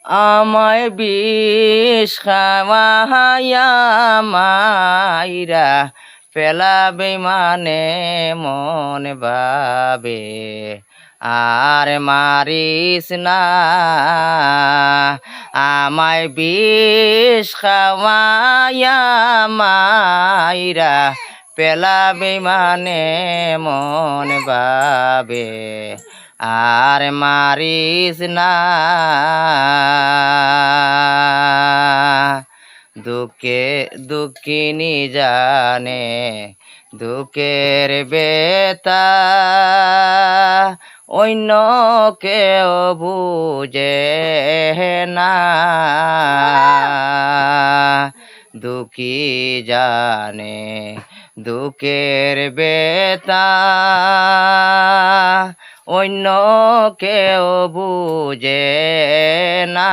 আমায় বিষ খাওয়াইয়া মাইরা পেলাবে মানে মন ভাবে আর মারিস না আমায় বিষ খাওয়াইয়া মাইরা পেলাবে মানে মন ভাবে আর মারিস না দুঃখে দুঃখিনী জানে দুঃখের বেতা অন্য কেউ বুঝে না দুঃখী জানে দুঃখের বেতা অন্য কেউ বুঝে না